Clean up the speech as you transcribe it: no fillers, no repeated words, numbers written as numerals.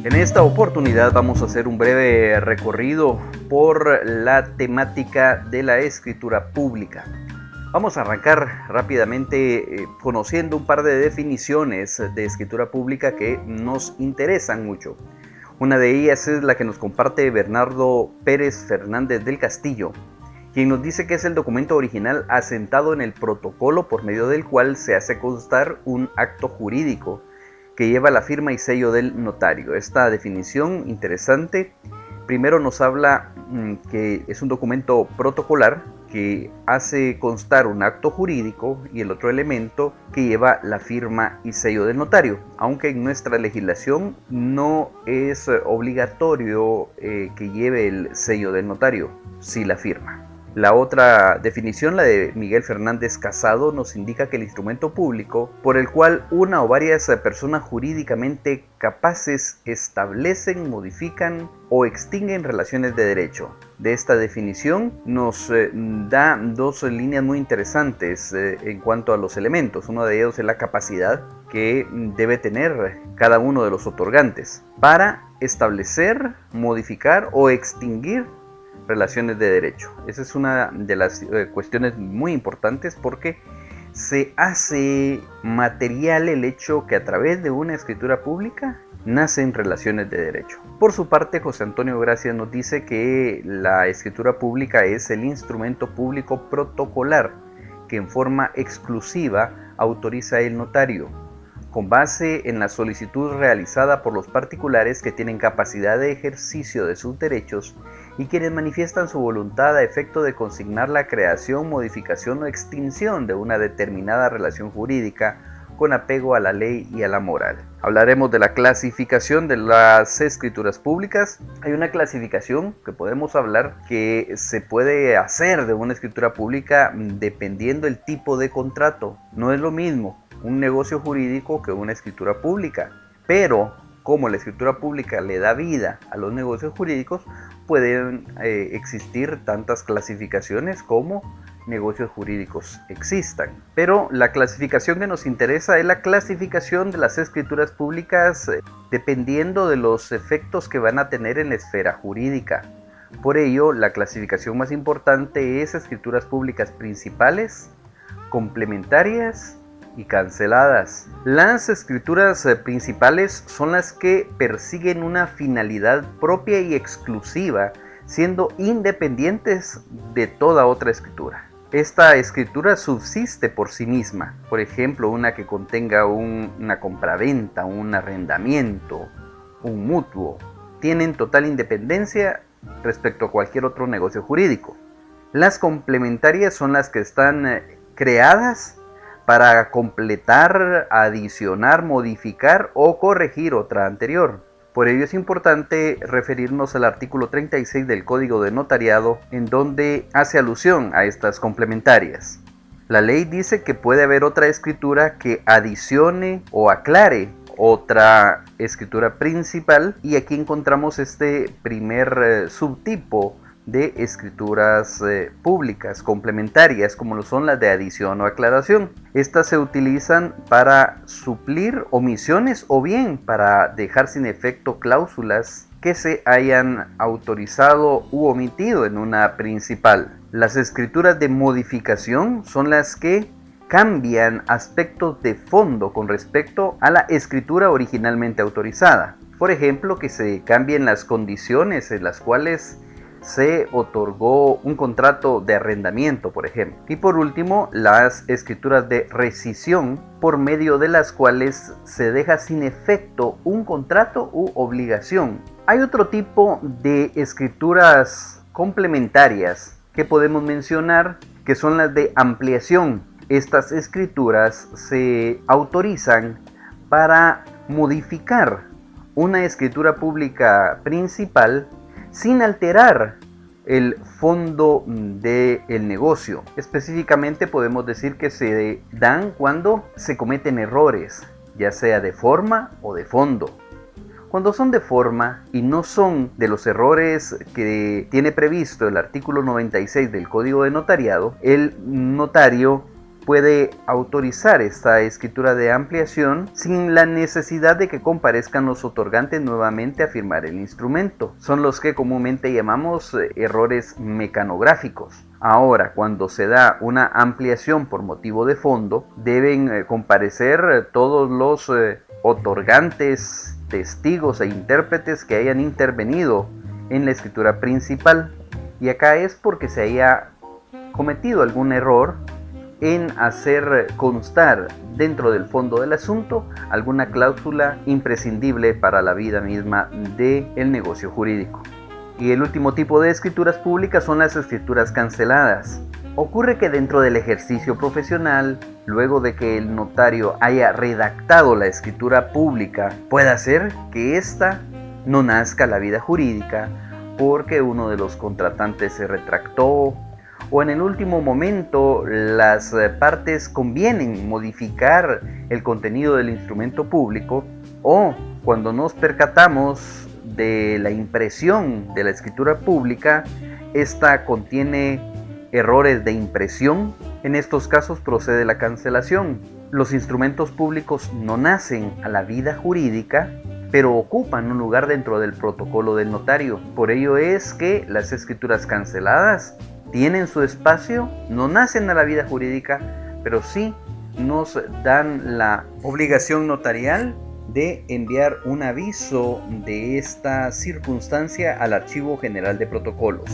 En esta oportunidad vamos a hacer un breve recorrido por la temática de la escritura pública. Vamos a arrancar rápidamente conociendo un par de definiciones de escritura pública que nos interesan mucho. Una de ellas es la que nos comparte Bernardo Pérez Fernández del Castillo, quien nos dice que es el documento original asentado en el protocolo por medio del cual se hace constar un acto jurídico que lleva la firma y sello del notario. Esta definición interesante primero nos habla que es un documento protocolar que hace constar un acto jurídico y el otro elemento que lleva la firma y sello del notario, aunque en nuestra legislación no es obligatorio que lleve el sello del notario, sí la firma. La otra definición, la de Miguel Fernández Casado, nos indica que el instrumento público por el cual una o varias personas jurídicamente capaces establecen, modifican o extinguen relaciones de derecho. De esta definición nos da dos líneas muy interesantes en cuanto a los elementos. Uno de ellos es la capacidad que debe tener cada uno de los otorgantes para establecer, modificar o extinguir relaciones de derecho. Esa es una de las cuestiones muy importantes porque se hace material el hecho que a través de una escritura pública nacen relaciones de derecho. Por su parte, José Antonio Gracias nos dice que la escritura pública es el instrumento público protocolar que en forma exclusiva autoriza el notario, con base en la solicitud realizada por los particulares que tienen capacidad de ejercicio de sus derechos y quienes manifiestan su voluntad a efecto de consignar la creación, modificación o extinción de una determinada relación jurídica con apego a la ley y a la moral. Hablaremos de la clasificación de las escrituras públicas. Hay una clasificación que podemos hablar que se puede hacer de una escritura pública dependiendo del tipo de contrato. No es lo mismo un negocio jurídico que una escritura pública, pero como la escritura pública le da vida a los negocios jurídicos, pueden existir tantas clasificaciones como negocios jurídicos existan. Pero la clasificación que nos interesa es la clasificación de las escrituras públicas dependiendo de los efectos que van a tener en la esfera jurídica. Por ello, la clasificación más importante es escrituras públicas principales, complementarias y canceladas. Las escrituras principales son las que persiguen una finalidad propia y exclusiva, siendo independientes de toda otra escritura. Esta escritura subsiste por sí misma, por ejemplo, una que contenga una compraventa, un arrendamiento, un mutuo, tienen total independencia respecto a cualquier otro negocio jurídico. Las complementarias son las que están creadas para completar, adicionar, modificar o corregir otra anterior. Por ello es importante referirnos al artículo 36 del Código de Notariado, en donde hace alusión a estas complementarias. La ley dice que puede haber otra escritura que adicione o aclare otra escritura principal, y aquí encontramos este primer subtipo de escrituras públicas complementarias, como lo son las de adición o aclaración. Estas se utilizan para suplir omisiones o bien para dejar sin efecto cláusulas que se hayan autorizado u omitido en una principal. Las escrituras de modificación son las que cambian aspectos de fondo con respecto a la escritura originalmente autorizada. Por ejemplo, que se cambien las condiciones en las cuales se otorgó un contrato de arrendamiento, por ejemplo. Y por último, las escrituras de rescisión, por medio de las cuales se deja sin efecto un contrato u obligación. Hay otro tipo de escrituras complementarias que podemos mencionar, que son las de ampliación. Estas escrituras se autorizan para modificar una escritura pública principal sin alterar el fondo del negocio. Específicamente podemos decir que se dan cuando se cometen errores, ya sea de forma o de fondo. Cuando son de forma y no son de los errores que tiene previsto el artículo 96 del Código de Notariado, el notario puede autorizar esta escritura de ampliación sin la necesidad de que comparezcan los otorgantes nuevamente a firmar el instrumento. Son los que comúnmente llamamos errores mecanográficos. Ahora, cuando se da una ampliación por motivo de fondo, deben comparecer todos los otorgantes, testigos e intérpretes que hayan intervenido en la escritura principal. Y acá es porque se haya cometido algún error en hacer constar dentro del fondo del asunto alguna cláusula imprescindible para la vida misma del negocio jurídico. Y el último tipo de escrituras públicas son las escrituras canceladas. Ocurre que dentro del ejercicio profesional, luego de que el notario haya redactado la escritura pública, puede ser que ésta no nazca a la vida jurídica porque uno de los contratantes se retractó, o en el último momento las partes convienen modificar el contenido del instrumento público, o cuando nos percatamos de la impresión de la escritura pública, esta contiene errores de impresión. En estos casos procede la cancelación. Los instrumentos públicos no nacen a la vida jurídica, pero ocupan un lugar dentro del protocolo del notario. Por ello es que las escrituras canceladas tienen su espacio, no nacen a la vida jurídica, pero sí nos dan la obligación notarial de enviar un aviso de esta circunstancia al Archivo General de Protocolos.